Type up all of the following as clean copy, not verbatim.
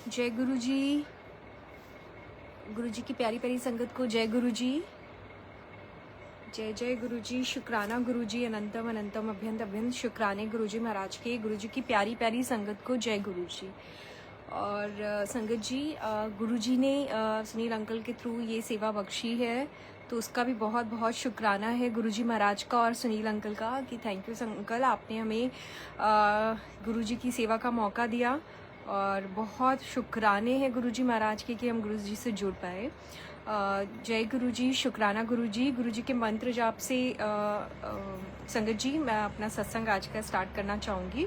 जय गुरु जी। गुरु जी की प्यारी प्यारी संगत को जय गुरु जी। जय जय गुरु जी। शुक्राना गुरु जी। अनंतम अनंतम अभ्यंत अभ्यंत शुक्राने गुरु जी महाराज के। गुरु जी की प्यारी प्यारी संगत को जय गुरु जी। और संगत जी, गुरु जी ने सुनील अंकल के थ्रू ये सेवा बख्शी है, तो उसका भी बहुत बहुत शुक्राना है गुरु जी महाराज का और सुनील अंकल का कि थैंक यू अंकल, आपने हमें गुरु जी की सेवा का मौका दिया। और बहुत शुक्राने हैं गुरु जी महाराज के कि हम गुरु जी से जुड़ पाए। जय गुरु जी। शुक्राना गुरु जी। गुरु जी के मंत्र जाप से संगत जी मैं अपना सत्संग आज का स्टार्ट करना चाहूँगी।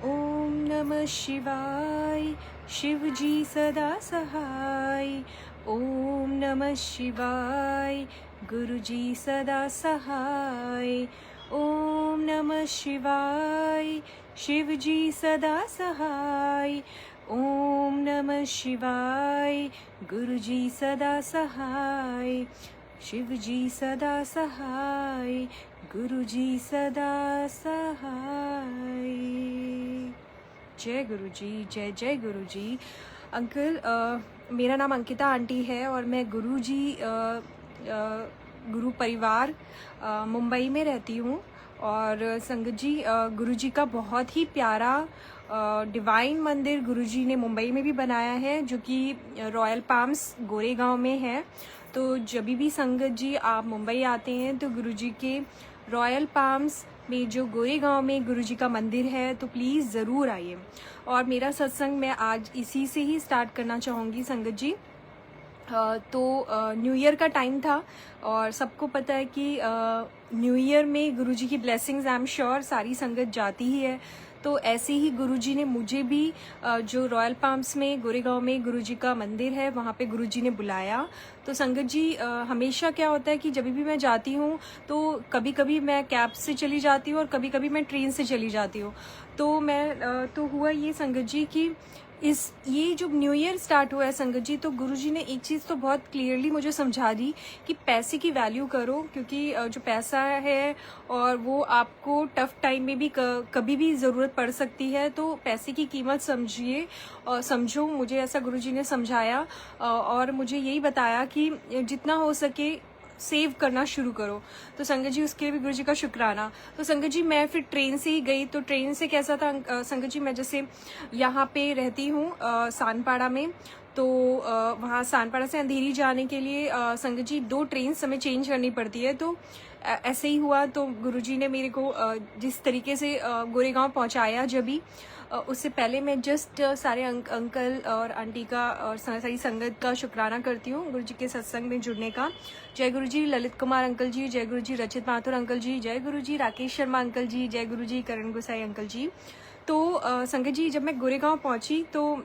ओम नमः शिवाय, शिव जी सदा सहाय। ओम नमः शिवाय, गुरु जी सदा सहाय। ओम नमः शिवाय, शिव जी सदा सहाय। ओम नमः शिवाय, गुरु जी सदा सहाय। शिव जी सदा सहाय, गुरु जी सदा सहाय। जय गुरु जी। जय जय गुरु जी। अंकल, मेरा नाम अंकिता आंटी है और मैं गुरु जी गुरु परिवार मुंबई में रहती हूँ। और संगत जी, गुरु जी का बहुत ही प्यारा डिवाइन मंदिर गुरु जी ने मुंबई में भी बनाया है, जो कि रॉयल पाम्स गोरेगांव में है। तो जब भी संगत जी आप मुंबई आते हैं तो गुरु जी के रॉयल पाम्स में जो गोरेगांव में गुरु जी का मंदिर है, तो प्लीज़ ज़रूर आइए। और मेरा सत्संग मैं आज इसी से ही स्टार्ट करना चाहूँगी संगत जी। तो न्यू ईयर का टाइम था और सबको पता है कि न्यू ईयर में गुरु जी की ब्लेसिंग्स आई एम श्योर सारी संगत जाती ही है। तो ऐसे ही गुरु जी ने मुझे भी जो रॉयल पाम्स में गोरेगांव में गुरु जी का मंदिर है वहाँ पे गुरु जी ने बुलाया। तो संगत जी, हमेशा क्या होता है कि जब भी मैं जाती हूँ तो कभी कभी मैं कैब से चली जाती हूँ और कभी कभी मैं ट्रेन से चली जाती हूँ। तो हुआ ये संगत जी कि ये जो न्यू ईयर स्टार्ट हुआ है संगत जी, तो गुरु जी ने एक चीज़ तो बहुत क्लियरली मुझे समझा दी कि पैसे की वैल्यू करो, क्योंकि जो पैसा है और वो आपको टफ टाइम में भी कभी भी ज़रूरत पड़ सकती है। तो पैसे की कीमत समझिए और समझो, मुझे ऐसा गुरु जी ने समझाया। और मुझे यही बताया कि जितना हो सके सेव करना शुरू करो। तो संगत जी उसके लिए भी गुरु जी का शुक्राना। तो संगत जी मैं फिर ट्रेन से ही गई। तो ट्रेन से कैसा था संगत जी, मैं जैसे यहाँ पे रहती हूँ सानपाड़ा में, तो वहाँ सानपाड़ा से अंधेरी जाने के लिए संगत जी 2 ट्रेन हमें चेंज करनी पड़ती है। तो ऐसे ही हुआ। तो गुरुजी ने मेरे को जिस तरीके से गोरेगांव पहुँचाया, जब भी उससे पहले मैं जस्ट सारे अंकल और आंटी का और सारी संगत का शुक्राना करती हूँ गुरु जी के सत्संग में जुड़ने का। जय गुरु जी ललित कुमार अंकल जी, जय गुरु जी रचित माथुर अंकल जी, जय गुरु जी राकेश शर्मा अंकल जी, जय गुरु जी करण गोसाई अंकल जी। तो संगत जी जब मैं गोरेगांव पहुँची तो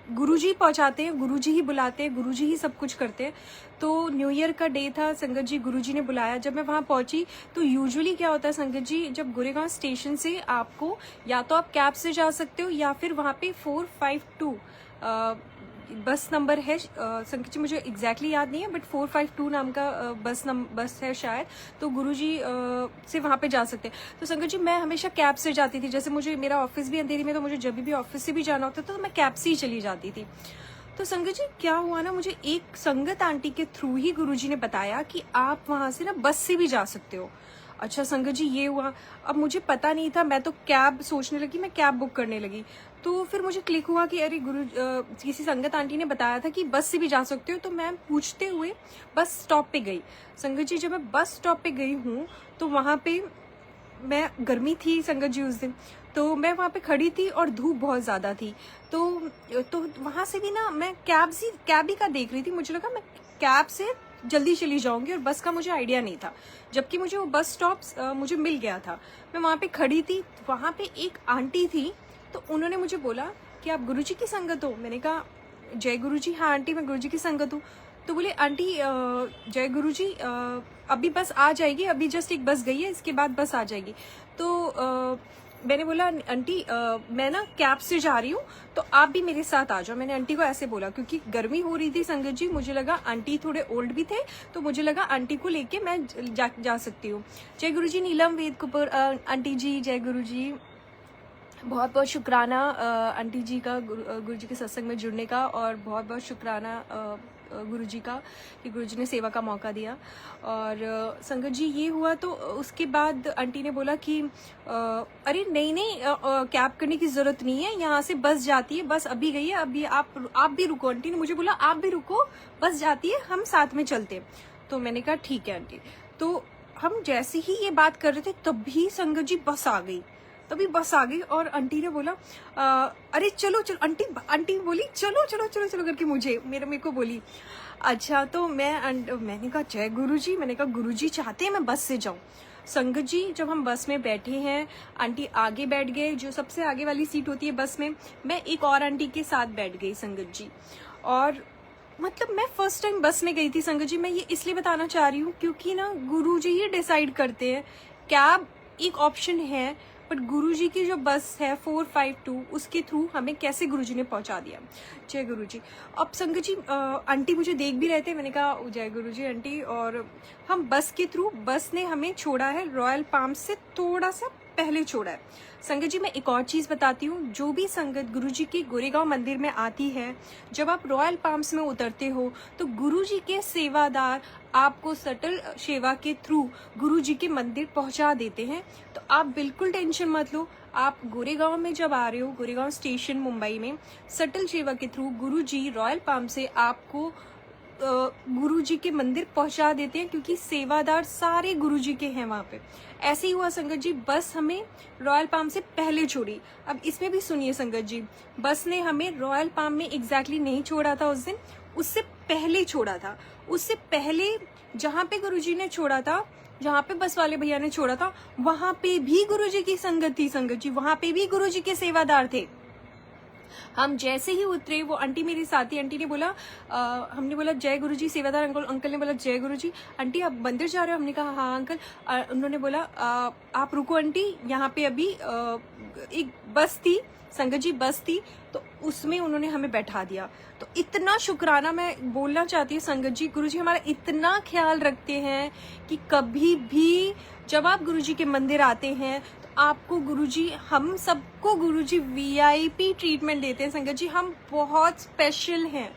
गुरुजी पहुंचाते हैं, गुरुजी ही बुलाते हैं, गुरुजी ही सब कुछ करते हैं। तो न्यू ईयर का डे था संगत जी, गुरुजी ने बुलाया। जब मैं वहां पहुंची तो यूजुअली क्या होता है संगत जी, जब गोरेगांव स्टेशन से आपको या तो आप कैब से जा सकते हो या फिर वहां पे 452 बस नंबर है संगत जी, मुझे एग्जैक्टली याद नहीं है, बट 452 नाम का बस है शायद। तो गुरुजी से वहाँ पे जा सकते हैं। तो संगत जी मैं हमेशा कैब से जाती थी। जैसे मुझे मेरा ऑफिस भी अंधेरी में, तो मुझे जब भी ऑफिस से भी जाना होता था तो मैं कैब से ही चली जाती थी। तो संगत जी क्या हुआ ना, मुझे एक संगत आंटी के थ्रू ही गुरुजी ने बताया कि आप वहाँ से ना बस से भी जा सकते हो। अच्छा संगत जी ये हुआ। अब मुझे पता नहीं था, मैं तो कैब सोचने लगी, मैं कैब बुक करने लगी। तो फिर मुझे क्लिक हुआ कि अरे किसी संगत आंटी ने बताया था कि बस से भी जा सकते हो। तो मैं पूछते हुए बस स्टॉप पे गई। संगत जी जब मैं बस स्टॉप पे गई हूँ तो वहाँ पे मैं गर्मी थी संगत जी उस दिन, तो मैं वहाँ पे खड़ी थी और धूप बहुत ज़्यादा थी। तो वहाँ से भी ना मैं कैब ही का देख रही थी। मुझे लगा मैं कैब से जल्दी चली जाऊंगी और बस का मुझे आइडिया नहीं था, जबकि मुझे वो बस स्टॉप मुझे मिल गया था। मैं वहाँ पे खड़ी थी, वहाँ पे एक आंटी थी, तो उन्होंने मुझे बोला कि आप गुरुजी की संगत हो। मैंने कहा जय गुरुजी, हाँ आंटी मैं गुरुजी की संगत हूँ। तो बोले आंटी जय गुरुजी, अभी बस आ जाएगी, अभी जस्ट एक बस गई है, इसके बाद बस आ जाएगी। तो मैंने बोला आंटी मैं ना कैब से जा रही हूँ, तो आप भी मेरे साथ आ जाओ। मैंने आंटी को ऐसे बोला क्योंकि गर्मी हो रही थी संगत जी। मुझे लगा आंटी थोड़े ओल्ड भी थे, तो मुझे लगा आंटी को लेके मैं जा सकती हूँ। जय गुरुजी नीलम वेद कुपर आंटी जी, जय गुरुजी। बहुत बहुत शुक्राना आंटी जी का गुरु जी के सत्संग में जुड़ने का, और बहुत बहुत शुक्राना गुरु जी का कि गुरु जी ने सेवा का मौका दिया। और संगत जी ये हुआ, तो उसके बाद आंटी ने बोला कि अरे नहीं नहीं, कैब करने की ज़रूरत नहीं है, यहाँ से बस जाती है, बस अभी गई है, अभी आप भी रुको। आंटी ने मुझे बोला आप भी रुको, बस जाती है, हम साथ में चलते हैं। तो मैंने कहा ठीक है आंटी। तो हम जैसे ही ये बात कर रहे थे तभी संगत जी बस आ गई, तभी बस आ गई। और आंटी ने बोला अरे चलो चलो, आंटी बोली चलो चलो चलो चलो करके मेरे को बोली। अच्छा, तो मैंने कहा जय गुरुजी, मैंने कहा गुरुजी चाहते हैं मैं बस से जाऊं। संगत जी जब हम बस में बैठे हैं, आंटी आगे बैठ गए, जो सबसे आगे वाली सीट होती है बस में, मैं एक और आंटी के साथ बैठ गई संगत जी। और मतलब मैं फर्स्ट टाइम बस में गई थी संगत जी। मैं ये इसलिए बताना चाह रही हूँ क्योंकि ना गुरुजी ही डिसाइड करते हैं। कैब एक ऑप्शन है, बट गुरुजी की जो बस है 452, उसके थ्रू हमें कैसे गुरुजी ने पहुंचा दिया। जय गुरुजी। अब संगत जी आंटी मुझे देख भी रहे थे, मैंने कहा जय गुरुजी आंटी। और हम बस के थ्रू, बस ने हमें छोड़ा है रॉयल पाम से थोड़ा सा पहले छोड़ा है। संगत जी मैं एक और चीज बताती हूँ, जो भी संगत गुरुजी के गोरेगांव मंदिर में आती है, जब आप रॉयल पाम्स में उतरते हो तो गुरुजी के सेवादार आपको सटल सेवा के थ्रू गुरुजी के मंदिर पहुंचा देते हैं। तो आप बिल्कुल टेंशन मत लो। आप गोरेगांव में जब आ रहे हो, गोरेगांव स्टेशन मुंबई में, सटल सेवा के थ्रू गुरुजी रॉयल पाम से आपको गुरुजी के मंदिर पहुंचा देते हैं, क्योंकि सेवादार सारे गुरुजी के हैं वहां पे। ऐसे ही हुआ संगत जी, बस हमें रॉयल पाम से पहले छोड़ी। अब इसमें भी सुनिए संगत जी, बस ने हमें रॉयल पाम में एग्जैक्टली नहीं छोड़ा था उस दिन, उससे पहले छोड़ा था। उससे पहले जहां पे गुरुजी ने छोड़ा था, जहां पे बस वाले भैया ने छोड़ा था, वहां पे भी गुरुजी की संगत थी संगत जी, वहां पे भी गुरुजी के सेवादार थे। हम जैसे ही उतरे, वो आंटी मेरी साथी आंटी ने बोला हमने बोला जय गुरुजी, सेवादार अंकल ने बोला जय गुरुजी। आंटी आप मंदिर जा रहे हो? हमने कहा हाँ अंकल। उन्होंने बोला आप रुको आंटी, यहाँ पे अभी एक बस थी संगत जी, बस थी, तो उसमें उन्होंने हमें बैठा दिया। तो इतना शुक्राना मैं बोलना चाहती हूँ संगत जी, गुरुजी हमारा इतना ख्याल रखते हैं कि कभी भी जब आप गुरुजी के मंदिर आते हैं आपको गुरुजी, हम सबको गुरुजी वीआईपी ट्रीटमेंट देते हैं संगत जी। हम बहुत स्पेशल हैं,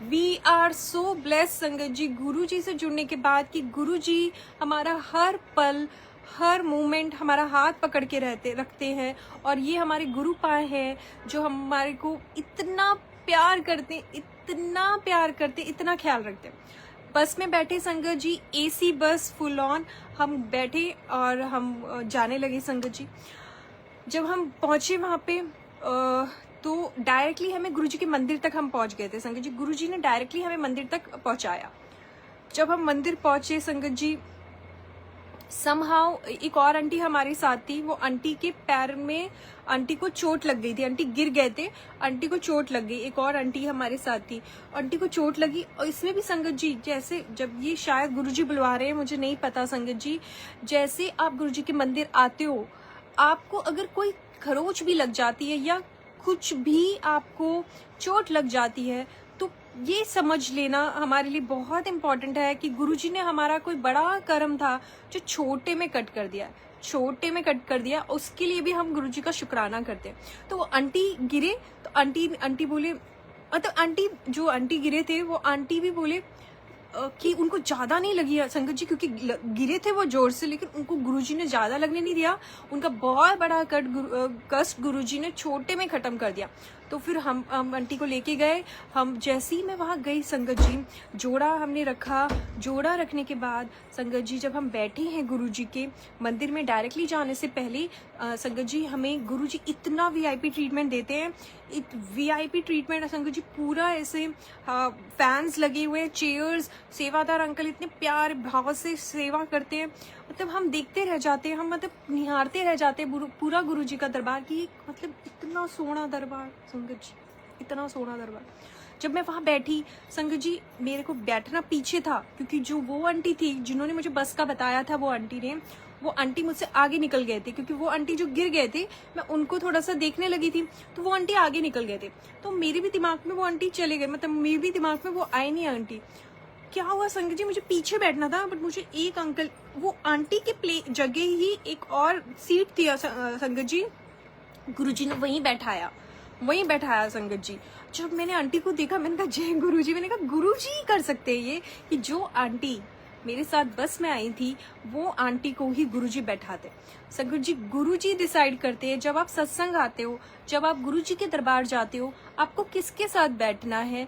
वी आर सो ब्लेस्ड संगत जी गुरुजी से जुड़ने के बाद, कि गुरुजी हमारा हर पल हर मोमेंट हमारा हाथ पकड़ के रखते हैं। और ये हमारे गुरु पाए हैं जो हमारे को इतना प्यार करते, इतना प्यार करते, इतना ख्याल रखते हैं। बस में बैठे संगत जी, एसी बस फुल ऑन, हम बैठे और हम जाने लगे संगत जी। जब हम पहुंचे वहां पे तो डायरेक्टली हमें गुरुजी के मंदिर तक हम पहुंच गए थे संगत जी। गुरुजी ने डायरेक्टली हमें मंदिर तक पहुंचाया। जब हम मंदिर पहुंचे संगत जी, समहाउ एक और आंटी हमारे साथ थी, वो आंटी के पैर में आंटी को चोट लग गई थी, आंटी गिर गए थे, आंटी को चोट लग गई। एक और आंटी हमारे साथ थी, आंटी को चोट लगी। और इसमें भी संगत जी, जैसे जब ये शायद गुरुजी बुलवा रहे हैं, मुझे नहीं पता संगत जी, जैसे आप गुरुजी के मंदिर आते हो, आपको अगर कोई खरोच भी लग जाती है या कुछ भी आपको चोट लग जाती है, तो ये समझ लेना हमारे लिए बहुत इम्पोर्टेंट है कि गुरुजी ने हमारा कोई बड़ा कर्म था जो छोटे में कट कर दिया, छोटे में कट कर दिया, उसके लिए भी हम गुरुजी का शुक्राना करते हैं। तो वो आंटी गिरे, तो आंटी बोले, मतलब आंटी जो आंटी गिरे थे वो आंटी भी बोले कि उनको ज्यादा नहीं लगी संगत जी, क्योंकि गिरे थे वो जोर से, लेकिन उनको गुरुजी ने ज्यादा लगने नहीं दिया। उनका बहुत बड़ा कष्ट गुरुजी ने छोटे में खत्म कर दिया। तो फिर हम आंटी को लेके गए। हम जैसे ही मैं वहां गई संगत जी, जोड़ा हमने रखा। जोड़ा रखने के बाद संगत जी जब हम बैठे हैं गुरुजी के मंदिर में, डायरेक्टली जाने से पहले संगत जी हमें गुरुजी इतना वीआईपी ट्रीटमेंट देते हैं, वीआईपी ट्रीटमेंट संगत जी, पूरा ऐसे फैंस लगे हुए, चेयर्स, सेवादार अंकल इतने प्यार भाव से सेवा करते हैं, मतलब हम देखते रह जाते हैं, हम मतलब निहारते रह जाते हैं पूरा गुरुजी का दरबार की, मतलब इतना सोना दरबार संगत जी, इतना सोना दरबार। जब मैं वहां बैठी संगत जी, मेरे को बैठना पीछे था, क्योंकि जो वो आंटी थी जिन्होंने मुझे बस का बताया था, वो आंटी मुझसे आगे निकल गए थे, क्योंकि वो आंटी जो गिर गए थे मैं उनको थोड़ा सा देखने लगी थी, तो वो आंटी आगे निकल गए थे। तो मेरे भी दिमाग में वो आंटी चले गए, मतलब मेरे भी दिमाग में वो आए नहीं आंटी। क्या हुआ संगत जी, मुझे पीछे बैठना था, बट मुझे एक अंकल, वो आंटी के जगह ही एक और सीट थी संगत जी, गुरुजी ने वहीं बैठाया संगत जी। जब मैंने आंटी को देखा, मैंने कहा जय गुरुजी। मैंने कहा गुरुजी ही कर सकते हैं ये, कि जो आंटी मेरे साथ बस में आई थी वो आंटी को ही गुरुजी बैठाते। संगत जी, गुरुजी डिसाइड करते हैं। जब आप सत्संग आते हो, जब आप गुरुजी के दरबार जाते हो, आपको किसके साथ बैठना है,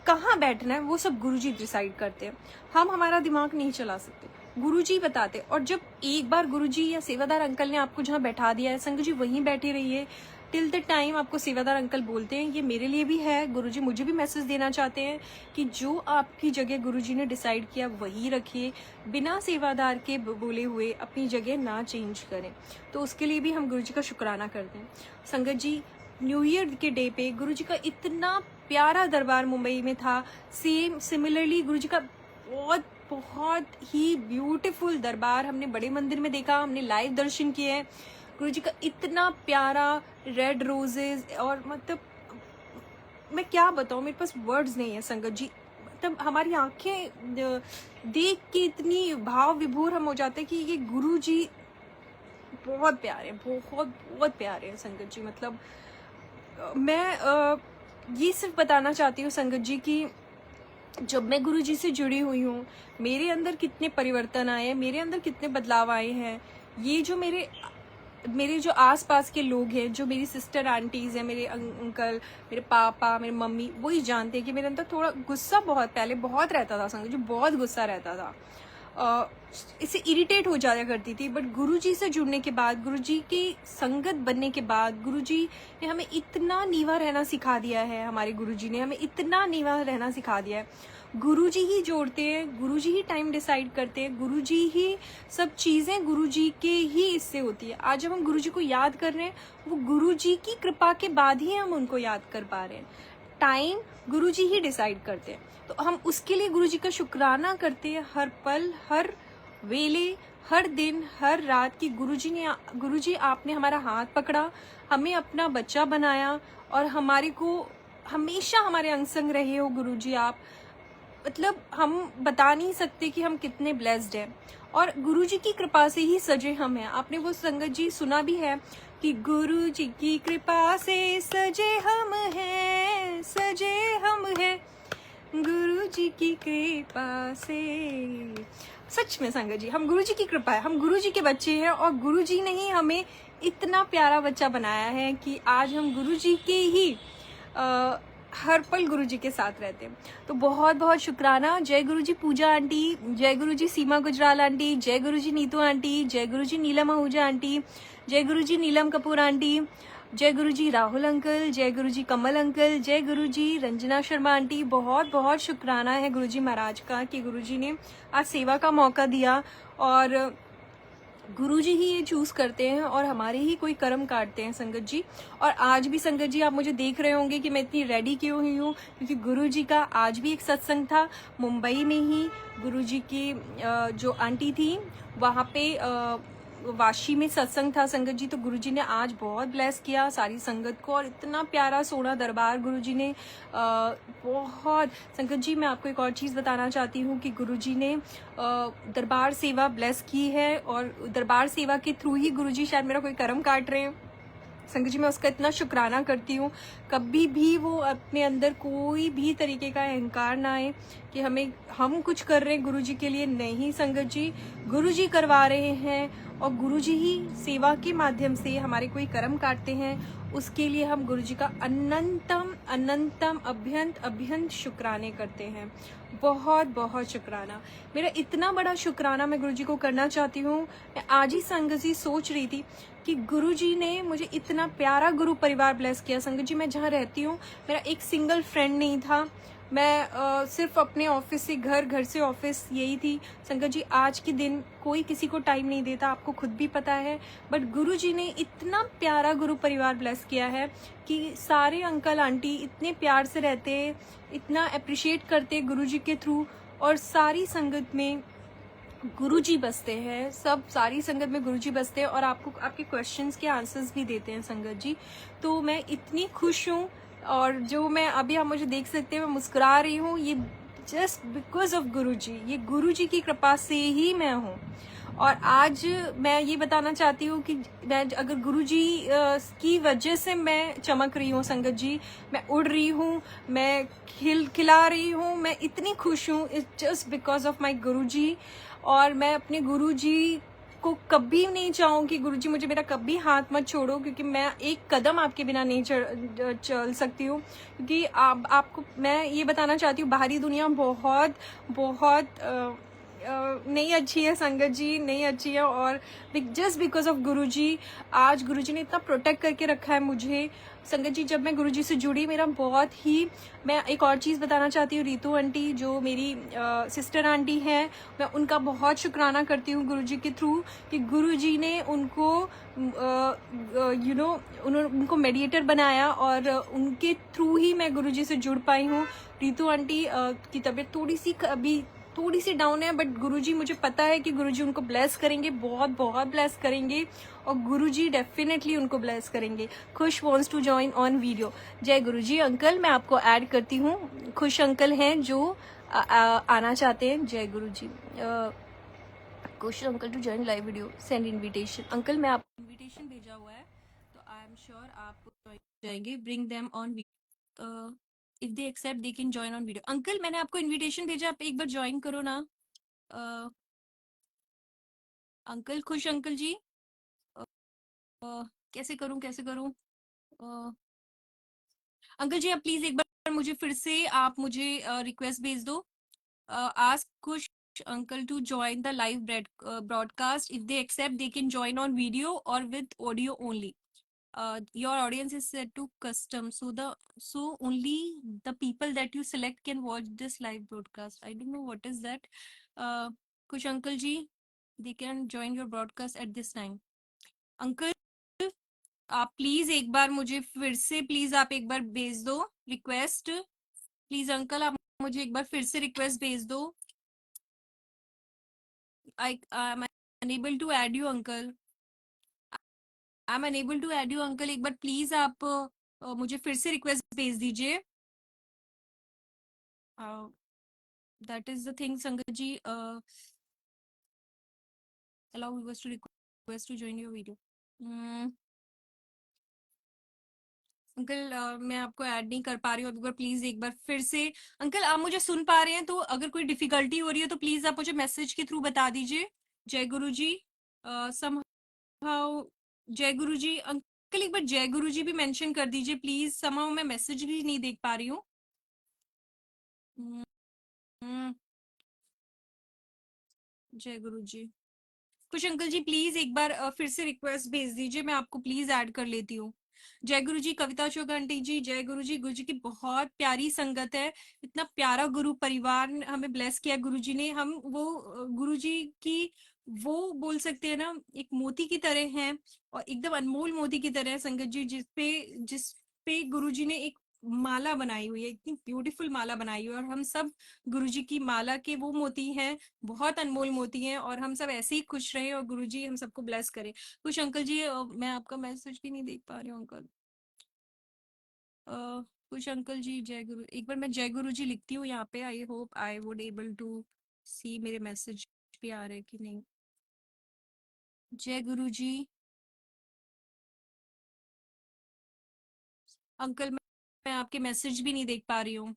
कहाँ बैठना है, वो सब गुरुजी डिसाइड करते हैं। हम हमारा दिमाग नहीं चला सकते, गुरुजी बताते। और जब एक बार गुरुजी या सेवादार अंकल ने आपको जहाँ बैठा दिया है, संगत जी वहीं बैठे रहिए टिल द टाइम आपको सेवादार अंकल बोलते हैं। ये मेरे लिए भी है, गुरुजी मुझे भी मैसेज देना चाहते हैं कि जो आपकी जगह गुरुजी ने डिसाइड किया वही रखिए, बिना सेवादार के बोले हुए अपनी जगह ना चेंज करें। तो उसके लिए भी हम गुरुजी का शुक्राना करते हैं। संगत जी, न्यू ईयर के डे पे गुरुजी का इतना प्यारा दरबार मुंबई में था। सिमिलरली गुरुजी का बहुत ही ब्यूटीफुल दरबार हमने बड़े मंदिर में देखा, हमने लाइव दर्शन किए हैं। गुरुजी का इतना प्यारा रेड रोजेस, और मतलब मैं क्या बताऊं, मेरे पास वर्ड्स नहीं है संगत जी। मतलब हमारी आंखें देख के इतनी भाव विभोर हम हो जाते हैं कि ये गुरुजी बहुत प्यारे, बहुत प्यारे हैं संगत जी। मतलब मैं ये सिर्फ बताना चाहती हूँ संगत जी कि जब मैं गुरुजी से जुड़ी हुई हूँ, मेरे अंदर कितने परिवर्तन आए हैं, मेरे अंदर कितने बदलाव आए हैं। ये जो मेरे जो आसपास के लोग हैं, जो मेरी सिस्टर आंटीज हैं, मेरे अंकल, मेरे पापा, मेरे मम्मी, वो ही जानते हैं कि मेरे अंदर थोड़ा गुस्सा पहले बहुत रहता था संगत जी, बहुत गुस्सा रहता था। इससे इरिटेट हो जाया करती थी। बट गुरुजी से जुड़ने के बाद, गुरुजी की संगत बनने के बाद, गुरुजी ने हमें इतना नीवा रहना सिखा दिया है। हमारे गुरुजी ने हमें इतना नीवा रहना सिखा दिया है। गुरुजी ही जोड़ते हैं, गुरुजी ही टाइम डिसाइड करते हैं, गुरुजी ही सब चीजें गुरुजी के ही इससे होती है। आज जब हम गुरुजी को याद कर रहे हैं, वो गुरुजी की कृपा के बाद ही हम उनको याद कर पा रहे हैं। टाइम गुरुजी ही डिसाइड करते हैं, तो हम उसके लिए गुरुजी का शुक्राना करते हैं हर पल, हर वेले, हर दिन, हर रात की गुरुजी आपने हमारा हाथ पकड़ा, हमें अपना बच्चा बनाया, और हमारे को हमेशा हमारे अंग संग रहे हो गुरुजी आप। मतलब हम बता नहीं सकते कि हम कितने ब्लेस्ड हैं, और गुरुजी की कृपा से ही सजे हम हैं। आपने वो संगत जी सुना भी है कि गुरुजी की कृपा से सजे हम हैं, सजे हम हैं गुरुजी की कृपा से। सच में संगत जी, हम गुरुजी की कृपा है, हम गुरुजी के बच्चे हैं, और गुरुजी ने ही हमें इतना प्यारा बच्चा बनाया है कि आज हम गुरुजी के ही हर पल गुरुजी के साथ रहते हैं। तो बहुत बहुत शुक्राना। जय गुरुजी पूजा आंटी, जय गुरुजी सीमा गुजराल आंटी, जय गुरुजी नीतू आंटी, जय गुरुजी नीलम आहूजा आंटी, जय गुरुजी नीलम कपूर आंटी, जय गुरुजी राहुल अंकल, जय गुरुजी कमल अंकल, जय गुरुजी रंजना शर्मा आंटी। बहुत बहुत शुक्राना है गुरुजी महाराज का कि गुरुजी ने आज सेवा का मौका दिया, और गुरुजी ही ये चूज करते हैं और हमारे ही कोई कर्म काटते हैं संगत जी। और आज भी संगत जी आप मुझे देख रहे होंगे कि मैं इतनी रेडी क्यों हुई हूँ, क्योंकि गुरुजी का आज भी एक सत्संग था मुंबई में ही। गुरुजी की जो आंटी थी वहाँ पे वाशी में सत्संग था संगत जी। तो गुरुजी ने आज बहुत ब्लेस किया सारी संगत को, और इतना प्यारा सोना दरबार गुरुजी ने बहुत। संगत जी, मैं आपको एक और चीज़ बताना चाहती हूँ कि गुरुजी ने दरबार सेवा ब्लेस की है, और दरबार सेवा के थ्रू ही गुरुजी शायद मेरा कोई कर्म काट रहे हैं संगत जी। मैं उसका इतना शुक्राना करती हूँ। कभी भी वो अपने अंदर कोई भी तरीके का अहंकार ना आए कि हम कुछ कर रहे हैं गुरुजी के लिए। नहीं संगत जी, गुरुजी करवा रहे हैं, और गुरुजी ही सेवा के माध्यम से हमारे कोई कर्म काटते हैं। उसके लिए हम गुरुजी का अनंतम अनंतम अभ्यंत शुक्राने करते हैं। बहुत बहुत शुक्राना। मेरा इतना बड़ा शुक्राना मैं गुरुजी को करना चाहती हूँ। मैं आज ही संगत जी सोच रही थी कि गुरुजी ने मुझे इतना प्यारा गुरु परिवार ब्लेस किया। संगत जी, मैं जहाँ रहती हूँ मेरा एक सिंगल फ्रेंड नहीं था। मैं सिर्फ अपने ऑफिस से घर, घर से ऑफिस, यही थी संगत जी। आज के दिन कोई किसी को टाइम नहीं देता, आपको खुद भी पता है। बट गुरुजी ने इतना प्यारा गुरु परिवार ब्लेस किया है कि सारे अंकल आंटी इतने प्यार से रहते, इतना अप्रिशिएट करते गुरुजी के थ्रू, और सारी संगत में गुरुजी बसते हैं। सारी संगत में गुरुजी बसते हैं, और आपको आपके क्वेश्चंस के आंसर्स भी देते हैं संगत जी। तो मैं इतनी खुश हूँ, और जो मैं अभी आप मुझे देख सकते हैं मैं मुस्कुरा रही हूँ, ये जस्ट बिकॉज ऑफ गुरुजी। ये गुरुजी की कृपा से ही मैं हूँ। और आज मैं ये बताना चाहती हूँ कि मैं अगर गुरुजी की वजह से मैं चमक रही हूँ संगत जी, मैं उड़ रही हूँ, मैं खिला रही हूँ, मैं इतनी खुश हूँ, it's just because of my Guruji. और मैं अपने गुरुजी को कभी नहीं चाहूँ कि गुरुजी मुझे मेरा कभी हाथ मत छोड़ो, क्योंकि मैं एक कदम आपके बिना नहीं चल सकती हूँ। क्योंकि आपको मैं ये बताना चाहती हूँ, बाहरी दुनिया बहुत बहुत नहीं अच्छी है संगत जी, नहीं अच्छी है। और जस्ट बिकॉज ऑफ गुरुजी, आज गुरुजी ने इतना प्रोटेक्ट करके रखा है मुझे संगत जी। जब मैं गुरुजी से जुड़ी, मेरा बहुत ही, मैं एक और चीज़ बताना चाहती हूँ, रितु आंटी जो मेरी सिस्टर आंटी हैं, मैं उनका बहुत शुक्राना करती हूँ गुरुजी के थ्रू, कि गुरुजी ने उनको उनको मेडिएटर बनाया और उनके थ्रू ही मैं गुरुजी से जुड़ पाई हूँ। रितु आंटी की तबीयत थोड़ी सी डाउन है, बट गुरुजी, मुझे पता है कि गुरुजी उनको ब्लेस करेंगे, बहुत बहुत ब्लेस करेंगे, और गुरुजी डेफिनेटली उनको ब्लेस करेंगे। Khush wants to join on video. जय गुरुजी। अंकल मैं आपको ऐड करती हूँ, खुश अंकल हैं जो आना चाहते हैं। जय Guruji. Khush uncle to join live video, send invitation. Uncle मैं आपको इनविटेशन भेजा हुआ है, तो आई एम श्योर आप ज्वाइन जाएंगे। Bring them on, if they accept they can join on video. Uncle मैंने आपको इनविटेशन भेजा, आप एक बार ज्वाइन करो ना। अंकल, खुश अंकल जी, कैसे करूं कैसे करूं? अंकल जी आप प्लीज एक बार मुझे फिर से आप मुझे रिक्वेस्ट भेज दो। आस्क खुश uncle to join the live broadcast. If they accept, they can join on video or with audio only. Your audience is set to custom, so only the people that you select can watch this live broadcast. I don't know what is that. Kush uncle ji, they can join your broadcast at this time. Uncle, आप please एक बार मुझे फिर से, please आप एक बार भेज दो request. Please uncle आप मुझे एक बार फिर से रिक्वेस्ट भेज दो। I am unable to add you uncle, I am unable to add you uncle. एक बार प्लीज आप मुझे फिर से रिक्वेस्ट भेज दीजिए। दैट इज द थिंग संगत जी। allow viewers to request to join your video. Uncle मैं आपको ऐड नहीं कर पा रही हूँ अभी, प्लीज एक बार फिर से। अंकल आप मुझे सुन पा रहे हैं? तो अगर कोई डिफिकल्टी हो रही है तो प्लीज आप मुझे मैसेज के थ्रू बता दीजिए। जय गुरु जी। समहाउ जय गुरु जी। अंकल एक बार जय गुरु जी भी मेंशन कर दीजिए प्लीज, समहाउ मैं मैसेज भी नहीं देख पा रही हूँ। जय गुरु जी। कुछ अंकल जी प्लीज एक बार फिर से रिक्वेस्ट भेज दीजिए, मैं आपको प्लीज ऐड कर लेती हूँ। जय गुरु जी। कविता चौक आंटी जी, जय गुरु जी। गुरु जी की बहुत प्यारी संगत है, इतना प्यारा गुरु परिवार हमें ब्लेस किया गुरु जी ने। हम वो गुरु जी की, वो बोल सकते हैं ना, एक मोती की तरह हैं, और एकदम अनमोल मोती की तरह है संगत जी, जिस पे गुरु जी ने एक माला बनाई हुई है, इतनी ब्यूटीफुल माला बनाई हुई है, और हम सब गुरु जी की माला के वो मोती हैं, बहुत अनमोल मोती हैं। और हम सब ऐसे ही खुश रहे, और गुरुजी हम सबको ब्लेस करे। कुछ अंकल जी मैं आपका मैसेज भी नहीं देख पा रही हूँ अंकल। कुछ अंकल जी जय गुरु, एक बार मैं जय गुरु जी लिखती हूँ यहाँ पे, I hope I would able to see मेरे मैसेज भी आ रहे कि नहीं। जय गुरु जी। अंकल मैं आपके मैसेज भी नहीं देख पा रही हूँ।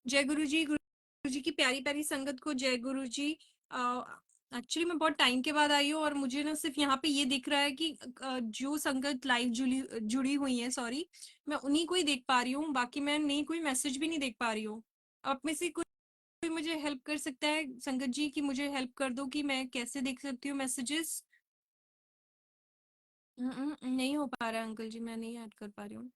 जय गुरु जी। गुरु जी की प्यारी प्यारी संगत को जय गुरु जी। एक्चुअली मैं बहुत टाइम के बाद आई हूँ, और मुझे ना सिर्फ यहाँ पे ये दिख रहा है कि जो संगत लाइव जुड़ी हुई है, सॉरी, मैं उन्हीं को ही देख पा रही हूँ, बाकी मैं नहीं, कोई मैसेज भी नहीं देख पा रही हूँ। आप में से कोई मुझे हेल्प कर सकता है संगत जी, कि मुझे हेल्प कर दो कि मैं कैसे देख सकती हूँ मैसेजेस? नहीं हो पा रहा है अंकल जी, मैं नहीं ऐड कर पा रही हूँ।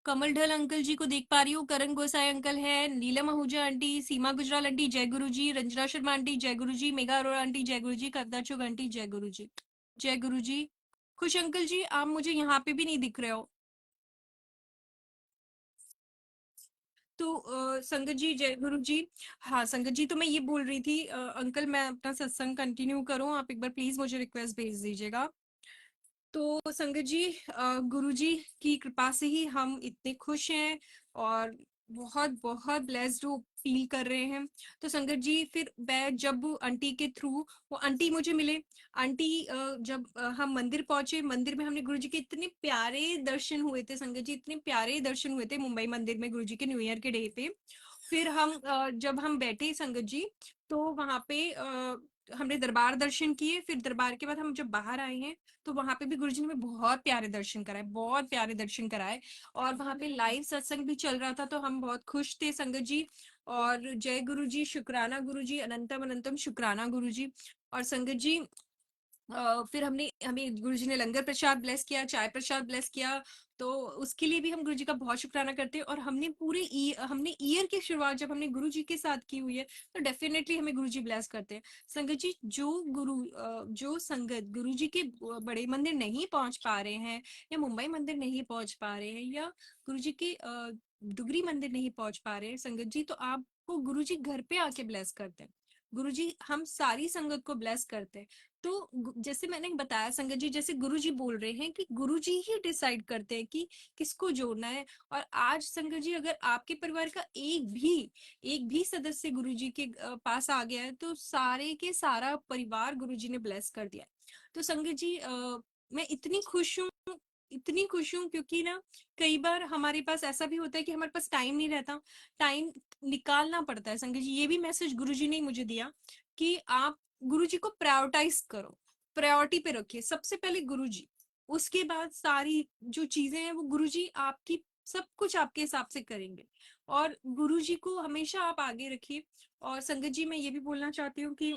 कमल ढल अंकल जी को देख पा रही हूँ, करण गोसाई अंकल है, नीलम आहूजा आंटी, सीमा गुजराल आंटी जय गुरु जी, रंजना शर्मा आंटी जय गुरु जी, मेगा अरोड़ा आंटी जय गुरु जी, कविता चुग आंटी जय गुरु जी। जय गुरु जी। खुश अंकल जी आप मुझे यहाँ पे भी नहीं दिख रहे हो। तो संगत जी जय गुरु जी। हाँ संगत जी, तो मैं ये बोल रही थी, अंकल मैं अपना सत्संग कंटिन्यू करूँ, आप एक बार प्लीज मुझे रिक्वेस्ट भेज दीजिएगा। तो संगत जी गुरु जी की कृपा से ही हम इतने खुश हैं, और बहुत बहुत ब्लेस्ड फील कर रहे हैं। तो संगत जी फिर मैं जब आंटी के थ्रू, वो आंटी मुझे मिले, आंटी जब हम मंदिर पहुंचे, मंदिर में हमने गुरुजी के इतने प्यारे दर्शन हुए थे संगत जी, इतने प्यारे दर्शन हुए थे मुंबई मंदिर में गुरुजी के न्यू ईयर के डे पे। फिर हम जब हम बैठे संगत जी, तो वहां पे हमने दरबार दर्शन किए। फिर दरबार के बाद हम जब बाहर आए हैं, तो वहां पे भी गुरुजी ने हमें बहुत प्यारे दर्शन कराए, बहुत प्यारे दर्शन कराए। और वहां पे लाइव सत्संग भी चल रहा था, तो हम बहुत खुश थे संगत जी। और जय गुरु जी, शुक्राना गुरु जी, अनंतम अनंतम शुक्राना गुरु जी। और संगत जी फिर हमने हमें गुरुजी ने लंगर प्रसाद ब्लेस किया, चाय प्रसाद ब्लेस किया। तो उसके लिए भी हम गुरुजी का बहुत शुक्राना करते हैं। और हमने हमने ईयर की शुरुआत जब हमने गुरुजी के साथ की हुई है, तो डेफिनेटली हमें गुरुजी ब्लेस करते हैं। संगत जी, जो संगत गुरुजी के बड़े मंदिर नहीं पहुंच पा रहे हैं, या मुंबई मंदिर नहीं पहुंच पा रहे हैं, या गुरुजी के डुगरी मंदिर नहीं पहुंच पा रहे हैं संगत जी, तो आपको गुरुजी घर पे आके ब्लेस करते हैं। गुरुजी हम सारी संगत को ब्लेस करते हैं। तो जैसे मैंने बताया संगत जी, जैसे गुरुजी बोल रहे हैं कि गुरुजी ही डिसाइड करते हैं कि किसको जोड़ना है। और आज संगत जी, अगर आपके परिवार का एक भी सदस्य गुरुजी के पास आ गया है, तो सारे के सारा परिवार गुरुजी ने ब्लेस कर दिया है। तो संगत जी मैं इतनी खुश हूँ, इतनी खुश हूँ, क्योंकि ना कई बार हमारे पास ऐसा भी होता है कि हमारे पास टाइम नहीं रहता, टाइम निकालना पड़ता है। संगत जी, ये भी मैसेज गुरुजी ने मुझे दिया कि आप गुरुजी को प्रायोरिटाइज करो, प्रायोरिटी पे रखिए, सबसे पहले गुरुजी, उसके बाद सारी जो चीजें हैं वो गुरुजी आपकी सब कुछ आपके हिसाब से करेंगे। और गुरुजी को हमेशा आप आगे रखिए। और संगत जी मैं ये भी बोलना चाहती हूँ कि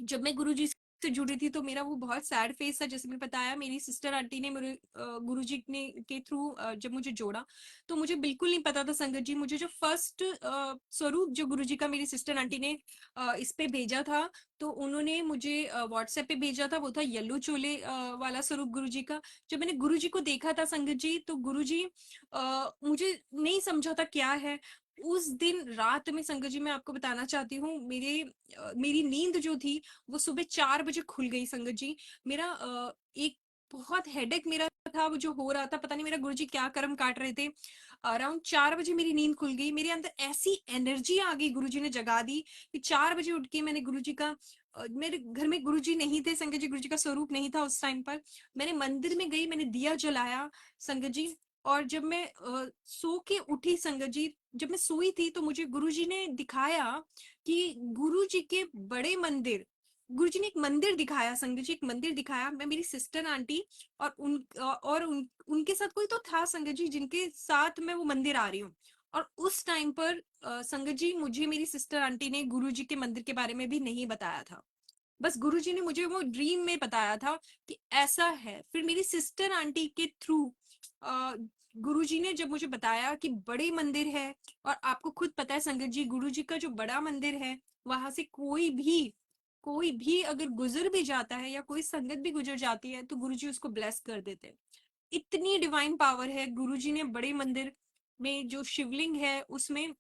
जब मैं गुरुजी से जुड़ी थी, तो मेरा वो बहुत सैड फेस था। जैसे मैंने बताया, मेरी सिस्टर आंटी ने मेरे गुरुजी ने के थ्रू जब मुझे जोड़ा, तो मुझे बिल्कुल नहीं पता था संगत जी, मुझे जो फर्स्ट स्वरूप जो गुरुजी का मेरी सिस्टर आंटी ने इस पे भेजा था, तो उन्होंने मुझे व्हाट्सएप पे भेजा था, वो था येलो चोले वाला स्वरूप गुरुजी का। जब मैंने गुरुजी को देखा था संगत जी, तो गुरुजी मुझे नहीं समझा था क्या है। उस दिन रात में संगत जी मैं आपको बताना चाहती हूँ, मेरी नींद जो थी वो सुबह 4 बजे खुल गई संगत जी। मेरा एक बहुत हेडेक मेरा था, वो जो हो रहा था, पता नहीं मेरा गुरुजी क्या कर्म काट रहे थे। अराउंड 4 बजे मेरी नींद खुल गई, मेरे अंदर ऐसी एनर्जी आ गई, गुरुजी ने जगा दी कि 4 बजे उठ के मैंने गुरुजी का मेरे घर में गुरुजी नहीं थे संगत जी, गुरुजी का स्वरूप नहीं था उस टाइम पर। मैंने मंदिर में गई, मैंने दिया जलाया संगत जी। और जब मैं सो के उठी संगत जी, जब मैं सोई थी, तो मुझे गुरुजी ने दिखाया कि गुरुजी के बड़े मंदिर, गुरुजी ने एक मंदिर दिखाया संगत जी, एक मंदिर दिखाया। मैं, मेरी सिस्टर आंटी और उनके साथ कोई तो था संगत जी, जिनके साथ मैं वो मंदिर आ रही हूँ। और उस टाइम पर संगत जी, मुझे मेरी सिस्टर आंटी ने गुरुजी के मंदिर के बारे में भी नहीं बताया था। बस गुरुजी ने मुझे वो ड्रीम में बताया था कि ऐसा है। फिर मेरी सिस्टर आंटी के थ्रू गुरुजी ने जब मुझे बताया कि बड़े मंदिर है, और आपको खुद पता है संगत जी, गुरुजी का जो बड़ा मंदिर है, वहां से कोई भी अगर गुजर भी जाता है, या कोई संगत भी गुजर जाती है, तो गुरुजी उसको ब्लेस कर देते हैं। इतनी डिवाइन पावर है गुरुजी ने बड़े मंदिर में, जो शिवलिंग है उसमें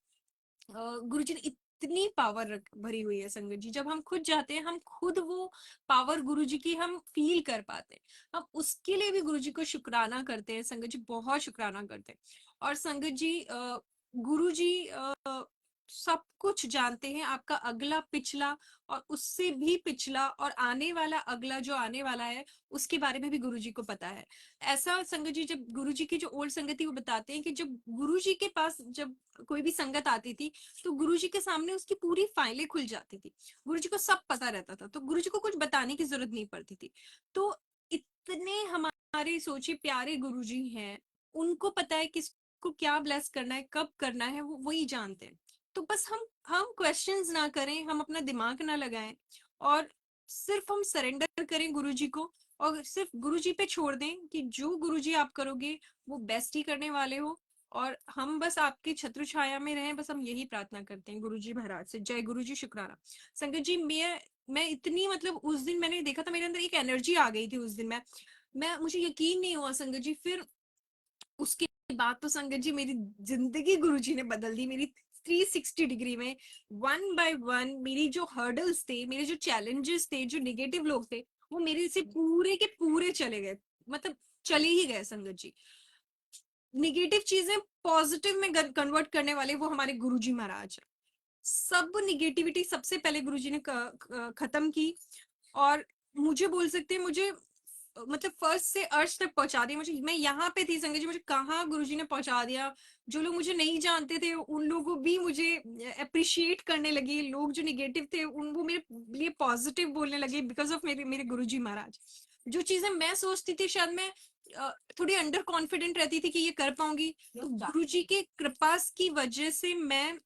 गुरुजी ने इतनी पावर भरी हुई है संगत जी। जब हम खुद जाते हैं, हम खुद वो पावर गुरुजी की हम फील कर पाते हैं। हम उसके लिए भी गुरुजी को शुक्राना करते हैं संगत जी, बहुत शुक्राना करते हैं। और संगत जी गुरुजी सब कुछ जानते हैं, आपका अगला पिछला और उससे भी पिछला और आने वाला अगला जो आने वाला है, उसके बारे में भी गुरुजी को पता है। ऐसा संगत जी, जब गुरुजी की जो ओल्ड संगत थी, वो बताते हैं कि जब गुरुजी के पास जब कोई भी संगत आती थी, तो गुरुजी के सामने उसकी पूरी फाइलें खुल जाती थी, गुरुजी को सब पता रहता था, तो गुरुजी को कुछ बताने की जरूरत नहीं पड़ती थी। तो इतने हमारे सोचिए प्यारे गुरुजी हैं, उनको पता है किसको क्या ब्लेस करना है, कब करना है, वो वही जानते हैं। तो बस हम क्वेश्चंस ना करें, हम अपना दिमाग ना लगाएं, और सिर्फ हम सरेंडर करें गुरुजी को, और सिर्फ गुरुजी पे छोड़ दें कि जो गुरुजी आप करोगे वो बेस्ट ही करने वाले हो। और हम बस आपकी छत्र छाया में रहें, बस हम यही प्रार्थना करते हैं गुरुजी महाराज से। जय गुरुजी, शुक्राना संगत जी। मैं इतनी, मतलब उस दिन मैंने देखा था, मेरे अंदर एक एनर्जी आ गई थी उस दिन। मैं मुझे यकीन नहीं हुआ संगत जी। फिर उसके बाद तो संगत जी मेरी जिंदगी गुरुजी ने बदल दी, मेरी 360 डिग्री में। वन बाय वन मेरी जो हर्डल्स थे, मेरे जो चैलेंजेस थे, जो नेगेटिव लोग थे, वो मेरे से पूरे के पूरे चले गए, मतलब चले ही गए संगत जी। निगेटिव चीजें पॉजिटिव में कन्वर्ट करने वाले वो हमारे गुरुजी महाराज हैं। सब निगेटिविटी सबसे पहले गुरुजी ने खत्म की, और मुझे बोल सकते हैं, मुझे मतलब फर्स्ट से अर्श तक पहुंचा दिया। मुझे, मैं यहाँ पे थी संगत जी, मुझे कहाँ गुरुजी ने पहुंचा दिया। जो लोग मुझे नहीं जानते थे उन लोगों भी मुझे अप्रिशिएट करने लगे, लोग जो निगेटिव थे उन वो मेरे लिए पॉजिटिव बोलने लगे बिकॉज ऑफ मेरे मेरे गुरुजी महाराज। जो चीजें मैं सोचती थी शायद मैं थोड़ी अंडर कॉन्फिडेंट रहती थी कि ये कर पाऊंगी, तो गुरुजी के कृपा की वजह से मैं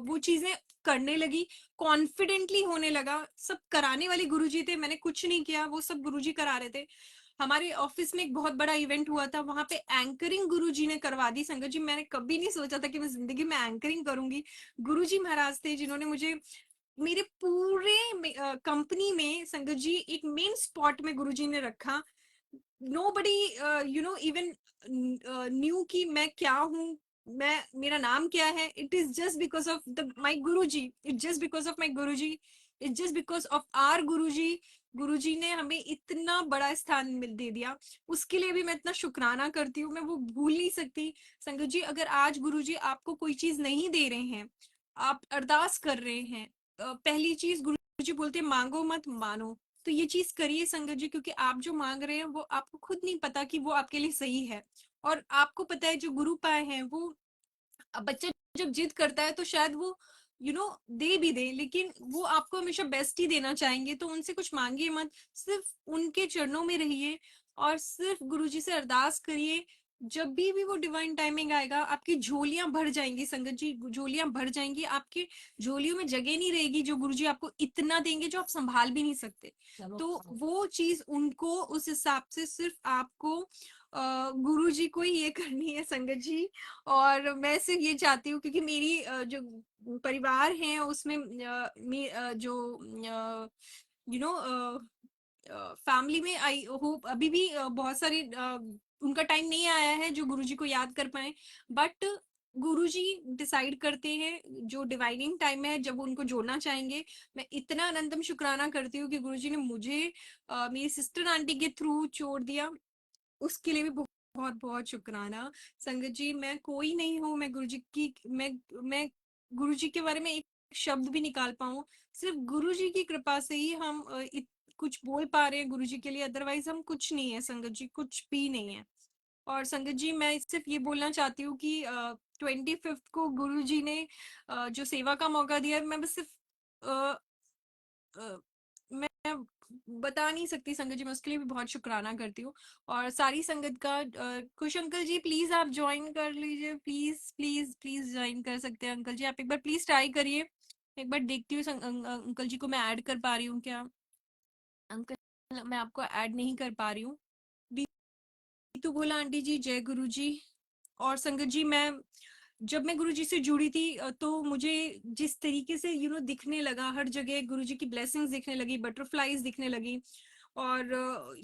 वो चीजें करने लगी, कॉन्फिडेंटली होने लगा। सब कराने वाले गुरुजी थे, मैंने कुछ नहीं किया, वो सब गुरुजी करा रहे थे। हमारे ऑफिस में एक बहुत बड़ा इवेंट हुआ था, वहां पे एंकरिंग गुरुजी ने करवा दी संगत जी। मैंने कभी नहीं सोचा था कि मैं जिंदगी में एंकरिंग करूंगी। गुरुजी महाराज थे जिन्होंने मुझे मेरे पूरे कंपनी में संगत जी एक मेन स्पॉट में गुरुजी ने रखा। नोबडी इवन न्यू कि मैं क्या हूँ, मैं मेरा नाम क्या है। It is just because of the my Guruji, it just because of my Guruji, it just because of our Guruji. Guruji ने हमें इतना बड़ा स्थान दे दिया, उसके लिए भी मैं इतना शुक्राना करती हूँ, मैं वो भूल नहीं सकती। संगत जी, अगर आज गुरुजी आपको कोई चीज नहीं दे रहे हैं, आप अरदास कर रहे हैं, पहली चीज गुरुजी बोलते हैं मांगो मत मानो। तो ये चीज करिए संगत जी, क्योंकि आप जो मांग रहे हैं वो आपको खुद नहीं पता कि वो आपके लिए सही है। और आपको पता है जो गुरु पाए हैं वो, अब बच्चा जब जिद करता है तो शायद वो दे भी दे, लेकिन वो आपको हमेशा बेस्ट ही देना चाहेंगे। तो उनसे कुछ मांगिए मत, सिर्फ उनके चरणों में रहिए और सिर्फ गुरुजी से अरदास करिए। जब भी वो डिवाइन टाइमिंग आएगा, आपकी झोलियां भर जाएंगी संगत जी, झोलियां भर जाएंगी, आपकी झोलियों में जगह नहीं रहेगी। जो गुरुजी आपको इतना देंगे जो आप संभाल भी नहीं सकते, तो वो चीज उनको उस हिसाब से सिर्फ आपको गुरुजी को ही ये करनी है संगत जी। और मैं सिर्फ ये चाहती हूँ, क्योंकि मेरी जो परिवार है उसमें जो फैमिली में आई होप अभी भी बहुत सारे उनका टाइम नहीं आया है जो गुरुजी को याद कर पाए। बट गुरुजी डिसाइड करते हैं जो डिवाइनिंग टाइम है जब वो उनको जोड़ना चाहेंगे। मैं इतना अनंतम शुक्राना करती हूँ कि गुरुजी ने मुझे मेरी सिस्टर आंटी के थ्रू छोड़ दिया, उसके लिए भी बहुत बहुत शुक्राना। संगत जी, मैं कोई नहीं हूँ, मैं गुरुजी की मैं गुरुजी के बारे में एक शब्द भी निकाल पाऊँ, सिर्फ गुरुजी की कृपा से ही हम कुछ बोल पा रहे हैं गुरुजी के लिए, अदरवाइज हम कुछ नहीं है संगत जी, कुछ भी नहीं है। और संगत जी, मैं सिर्फ ये बोलना चाहती हूँ कि 25th को गुरुजी ने जो सेवा का मौका दिया, मैं बस सिर्फ अ, मैं बता नहीं सकती संगत जी, मैं उसके लिए भी बहुत शुक्राना करती हूँ। और सारी संगत का खुश अंकल जी प्लीज आप ज्वाइन कर लीजिए, प्लीज प्लीज प्लीज ज्वाइन कर सकते हैं अंकल जी, आप एक बार प्लीज ट्राई करिए। एक बार देखती हूँ अंकल जी को मैं ऐड कर पा रही हूँ क्या। अंकल, मैं आपको ऐड नहीं कर पा रही हूँ। रीतू बोला आंटी जी जय गुरु जी। और संगत जी, जब मैं गुरुजी से जुड़ी थी तो मुझे जिस तरीके से दिखने लगा हर जगह गुरुजी की ब्लेसिंग्स दिखने लगी, बटरफ्लाईज दिखने लगी और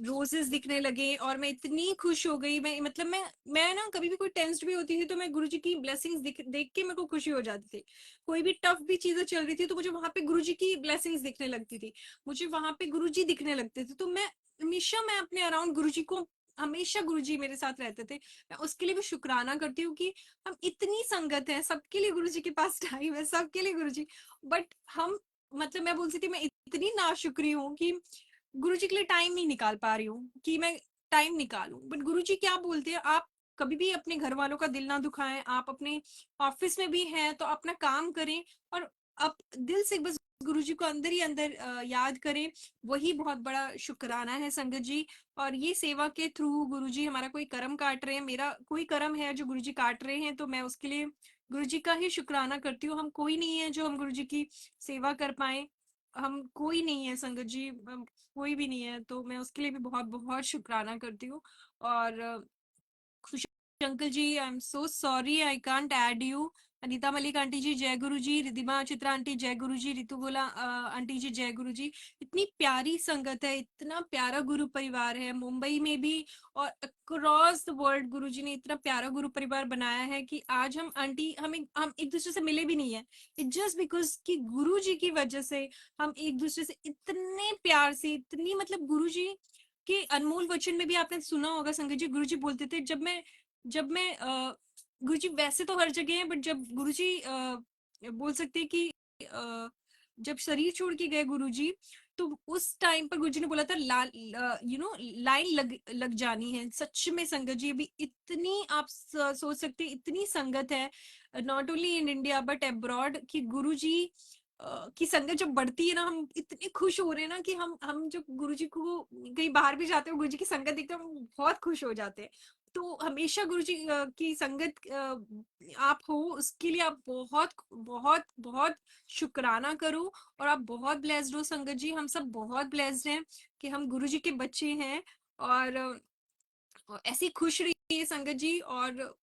रोजेस दिखने लगे, और मैं इतनी खुश हो गई। मैं ना कभी भी कोई टेंस्ड भी होती थी तो मैं गुरुजी की ब्लेसिंग्स देख के मेरे को खुशी हो जाती थी। कोई भी टफ भी चीजें चल रही थी तो मुझे वहां पे गुरुजी की ब्लेसिंग्स दिखने लगती थी, मुझे वहां पे गुरुजी दिखने लगते थे। तो मैं अपने अराउंड गुरुजी को, हमेशा गुरुजी मेरे साथ रहते थे। मैं उसके लिए भी शुक्राना करती हूँ कि हम इतनी संगत है, सबके लिए गुरुजी के पास टाइम है, सबके लिए गुरुजी। बट हम, मैं बोलती थी मैं इतनी नाशुक्री हूँ कि गुरुजी के लिए टाइम नहीं निकाल पा रही हूँ कि मैं टाइम निकालूं। बट गुरुजी क्या बोलते हैं, आप कभी भी अपने घर वालों का दिल ना दुखाएं, आप अपने ऑफिस में भी हैं तो अपना काम करें और आप दिल से बस गुरुजी को अंदर ही अंदर याद करें। वही बहुत बड़ा शुक्राना है संगत जी। और ये सेवा के थ्रू गुरुजी हमारा कोई कर्म काट रहे हैं, मेरा कोई कर्म है जो गुरुजी काट रहे हैं, तो मैं उसके लिए गुरुजी का ही शुक्राना करती हूँ। हम कोई नहीं है जो हम गुरुजी की सेवा कर पाए, हम कोई नहीं है संगत जी, कोई भी नहीं है, तो मैं उसके लिए भी बहुत बहुत शुक्राना करती हूँ। और खुश uncle ji, I am so sorry I can't add you. Anita Malik aunty ji जय गुरु जी, रिधिमा चित्रा आंटी जय गुरु जी, रितु बोला आंटी जी जय गुरु जी। इतनी प्यारी संगत है, इतना प्यारा गुरु परिवार है मुंबई में भी और अक्रॉस द वर्ल्ड। गुरु जी ने इतना प्यारा गुरु परिवार बनाया है कि आज हम आंटी हम एक दूसरे से मिले भी नहीं है। इट जस्ट बिकॉज कि गुरु जी की वजह से हम एक दूसरे से इतने प्यार से, इतनी गुरु जी के अनमोल वचन में भी आपने सुना होगा संगत जी, गुरु जी बोलते थे, जब मैं जब मैं गुरुजी वैसे तो हर जगह है, बट जब गुरुजी बोल सकते हैं कि अ, जब शरीर छोड़ के गए गुरुजी, तो उस टाइम पर गुरुजी ने बोला था लाइन लग जानी है। सच में संगत जी, अभी इतनी आप सोच सकते हैं, इतनी संगत है, not only in India but abroad, कि गुरुजी की संगत जब बढ़ती है ना, हम इतने खुश हो रहे हैं ना कि हम जब गुरुजी को कहीं बाहर भी जाते हो, गुरुजी की संगत देखते हो, हम बहुत खुश हो जाते हैं। तो हमेशा गुरुजी की संगत आप हो, उसके लिए आप बहुत बहुत बहुत शुक्राना करो। और आप बहुत ब्लेस्ड हो संगत जी, हम सब बहुत ब्लेस्ड हैं कि हम गुरुजी के बच्चे हैं। और ऐसी खुश रहिए संगत जी। और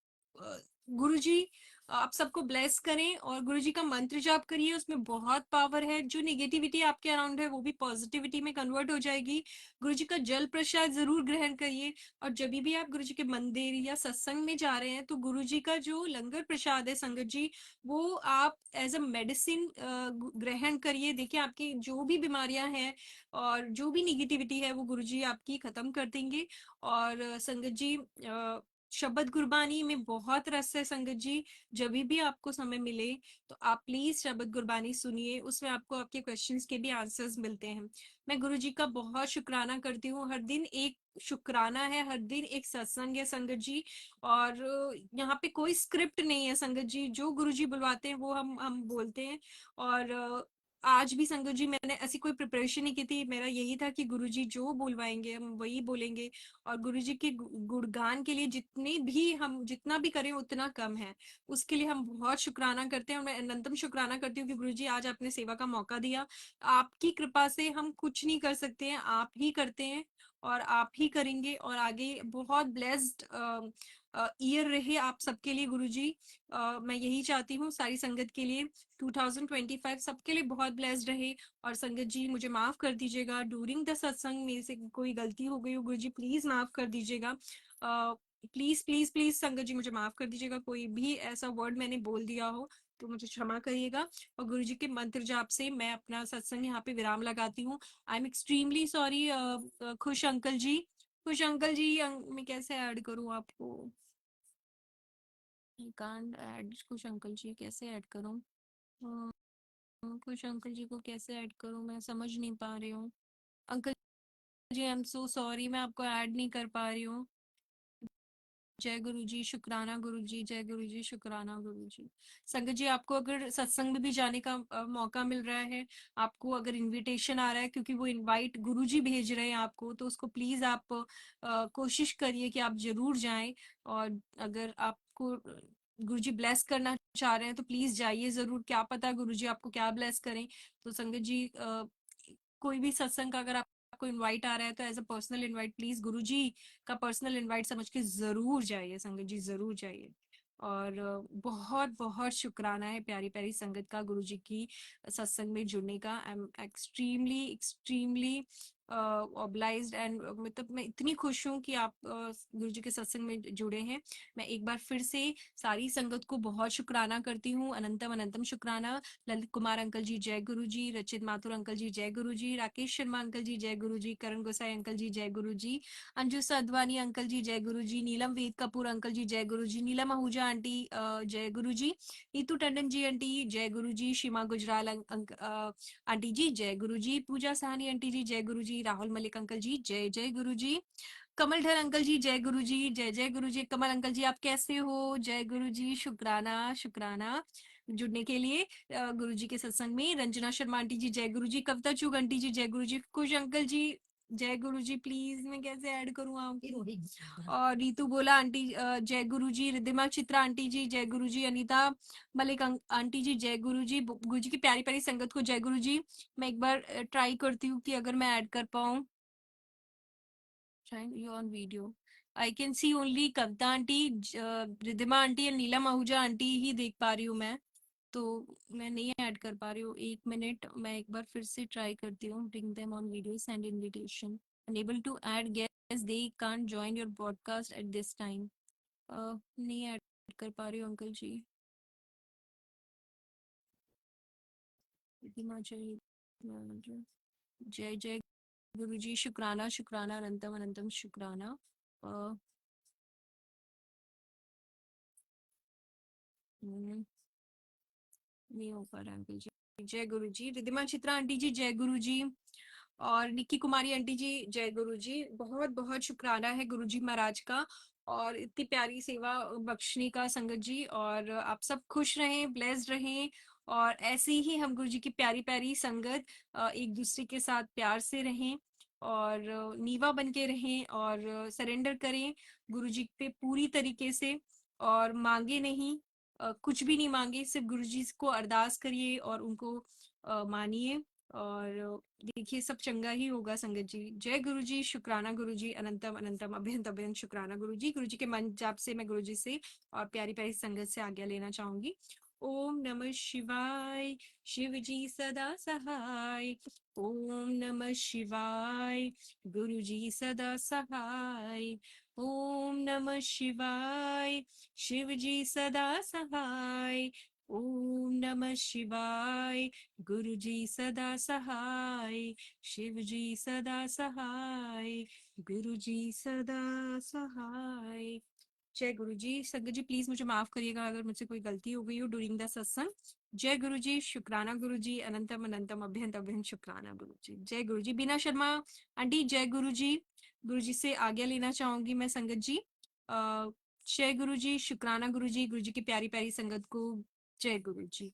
गुरु जी आप सबको ब्लेस करें, और गुरु जी का मंत्र जाप करिए, उसमें बहुत पावर है। जो निगेटिविटी आपके अराउंड है वो भी पॉजिटिविटी में कन्वर्ट हो जाएगी। गुरु जी का जल प्रसाद जरूर ग्रहण करिए। और जब भी आप गुरु जी के मंदिर या सत्संग में जा रहे हैं, तो गुरु जी का जो लंगर प्रसाद है संगत जी, वो आप एज अ मेडिसिन ग्रहण करिए। देखिए आपकी जो भी बीमारियां हैं और जो भी निगेटिविटी है, वो गुरु जी आपकी खत्म कर देंगे। और संगत जी, शब्द गुरबानी में बहुत रस है संगत जी। जब भी आपको समय मिले, तो आप प्लीज शब्द गुरबानी सुनिए, उसमें आपको आपके क्वेश्चंस के भी आंसर्स मिलते हैं। मैं गुरु जी का बहुत शुक्राना करती हूँ। हर दिन एक शुक्राना है, हर दिन एक सत्संग है संगत जी। और यहाँ पे कोई स्क्रिप्ट नहीं है संगत जी, जो गुरु जी बुलवाते हैं वो हम बोलते हैं। और आज भी संगत जी मैंने ऐसी कोई प्रिपरेशन नहीं की थी, मेरा यही था कि गुरुजी जो बुलवाएंगे हम वही बोलेंगे। और गुरुजी के गुणगान के लिए जितने भी हम जितना भी करें उतना कम है। उसके लिए हम बहुत शुक्राना करते हैं, और मैं अनंतम शुक्राना करती हूँ कि गुरुजी आज आपने सेवा का मौका दिया। आपकी कृपा से हम कुछ नहीं कर सकते हैं, आप ही करते हैं और आप ही करेंगे। और आगे बहुत ब्लेस्ड ईयर रहे आप सबके लिए गुरुजी। मैं यही चाहती हूँ सारी संगत के लिए। 2025 सबके लिए बहुत ब्लेस्ड रहे। और संगत जी मुझे माफ कर दीजिएगा, ड्यूरिंग द सत्संग मेरे से कोई गलती हो गई हो, गुरु जी प्लीज माफ कर दीजिएगा। प्लीज प्लीज प्लीज संगत जी मुझे माफ कर दीजिएगा, कोई भी ऐसा वर्ड मैंने बोल दिया हो तो मुझे क्षमा करिएगा। और गुरु जी के मंत्र जाप से मैं अपना सत्संग यहाँ पे विराम लगाती हूँ। I am extremely sorry. खुश अंकल जी, खुश अंकल जी, मैं कैसे ऐड करूँ आपको? आई कांट ऐड खुश अंकल जी, कैसे ऐड करूँ? कुछ अंकल जी को कैसे ऐड करूं, मैं समझ नहीं पा रही हूँ। Uncle ji I am so sorry, मैं आपको ऐड नहीं कर पा रही हूँ। जय गुरु जी, शुक्राना गुरु जी, जय गुरु जी, शुक्राना गुरु जी। संगत जी आपको अगर सत्संग में भी जाने का मौका मिल रहा है, आपको अगर इनविटेशन आ रहा है, क्योंकि वो इनवाइट गुरु जी भेज रहे हैं आपको, तो उसको प्लीज आप कोशिश करिए कि आप जरूर जाएं। और अगर आपको गुरु जी ब्लेस करना चाह रहे हैं, तो प्लीज जाइए जरूर, क्या पता गुरु जी आपको क्या ब्लेस करें। तो संगत जी कोई भी सत्संग का अगर आपको इनवाइट आ रहा है, तो as a personal invite please Guru ji का पर्सनल इनवाइट समझ के जरूर जाइए संगत जी, जरूर जाइए। और बहुत बहुत शुक्राना है प्यारी प्यारी संगत का गुरु जी की सत्संग में जुड़ने का। I am extremely extremely obliged and मतलब मैं इतनी खुश हूँ कि आप गुरु जी के सत्संग में जुड़े हैं। मैं एक बार फिर से सारी संगत को बहुत शुक्राना करती हूँ, अनंतम अनंतम शुक्राना। ललित कुमार अंकल जी जय गुरु जी, रचित माथुर अंकल जी जय गुरु जी, राकेश शर्मा अंकल जी जय गुरु जी, करण गोसाई अंकल जी जय गुरु जी, अंजू साधवानी अंकल जी जय गुरु जी, नीलम वेद कपूर अंकल जी जय गुरु जी, नीलम आहूजा आंटी जय गुरु जी, नीतू टंडन जी आंटी जय गुरु जी, सीमा गुजराल आंटी जी जय गुरु जी, पूजा सहानी आंटी जी जय गुरु जी, राहुल मलिक अंकल जी जय जय गुरु जी, कमल ढर अंकल जी जय गुरु जी, जय जय गुरु जी। कमल अंकल जी आप कैसे हो? जय गुरु जी, शुक्राना शुक्राना जुड़ने के लिए गुरु जी के सत्संग में। रंजना शर्मा आंटी जी जय गुरु जी, कविता चुग आंटी जी जय गुरु जी, खुश अंकल जी जय गुरु जी। प्लीज मैं कैसे ऐड करूँ आपको? और रीतू बोला आंटी जय गुरु जी, रिद्धिमा चित्रा आंटी जी जय गुरु जी, अनीता मलिक आंटी जी जय गुरु जी, गुरु जी की प्यारी प्यारी संगत को जय गुरु जी। मैं एक बार ट्राई करती हूँ कि अगर मैं ऐड कर पाऊँ। Shine you on video. I can see only Kavita aunty, Riddhima aunty और नीलम आहूजा आंटी ही देख पा रही हूँ मैं। तो मैं नहीं ऐड कर पा रही हूँ। एक मिनट, मैं एक बार फिर से ट्राई करती हूँ। Bring them on video, send invitation. Unable to add guests, they can't join your broadcast at this time. नहीं ऐड कर पा रही हूँ अंकल जी। रिद्धिमा जय जय गुरु जी, शुक्राना शुक्राना अनंतम अनंतम शुक्राना। हम्म, नहीं हो पा रहा है अंकल जी। जय गुरु जी। रिद्धिमा चित्रा आंटी जी जय गुरु जी। और निक्की कुमारी आंटी जी जय गुरु जी। बहुत बहुत शुक्राना है गुरु जी महाराज का, और इतनी प्यारी सेवा बख्शने का संगत जी। और आप सब खुश रहें, ब्लेस्ड रहें, और ऐसे ही हम गुरु जी की प्यारी प्यारी संगत एक दूसरे के साथ प्यार से रहें, और नीवा बन के रहें, और सरेंडर करें गुरु जी पे पूरी तरीके से, और मांगे नहीं, कुछ भी नहीं मांगे, सिर्फ गुरु जी को अरदास करिए और उनको मानिए, और देखिए सब चंगा ही होगा संगत जी। जय गुरु जी। शुक्राना गुरु जी। अनंतम अनंतम अभ्यंत अभ्यंत शुक्राना गुरु जी। गुरु जी के मन जाप से मैं गुरु जी से और प्यारी प्यारी संगत से आज्ञा लेना चाहूंगी। ओम नमः शिवाय। शिव जी सदा सहाय। ओम नमः शिवाय। गुरु जी सदा सहाय। ओम नमः शिवाय। शिव जी सदा सहाय। ओम नमः शिवाय। गुरु जी सदा सहाय। शिव जी सदा सहाय। गुरु जी सदा सहाय। जय गुरु जी। संगत जी प्लीज मुझे माफ करिएगा अगर मुझसे कोई गलती हो गई हो ड्यूरिंग द सत्संग। जय गुरु जी। शुक्राना गुरु जी। अनंतम अनंतम अभ्यंत अभ्यंत शुक्राना गुरु जी। जय गुरु जी। बीना शर्मा आंटी जय गुरु जी। गुरु जी से आज्ञा लेना चाहूंगी मैं संगत जी। जय गुरु जी। शुक्राना गुरु जी। गुरु जी की प्यारी प्यारी संगत को जय गुरु जी।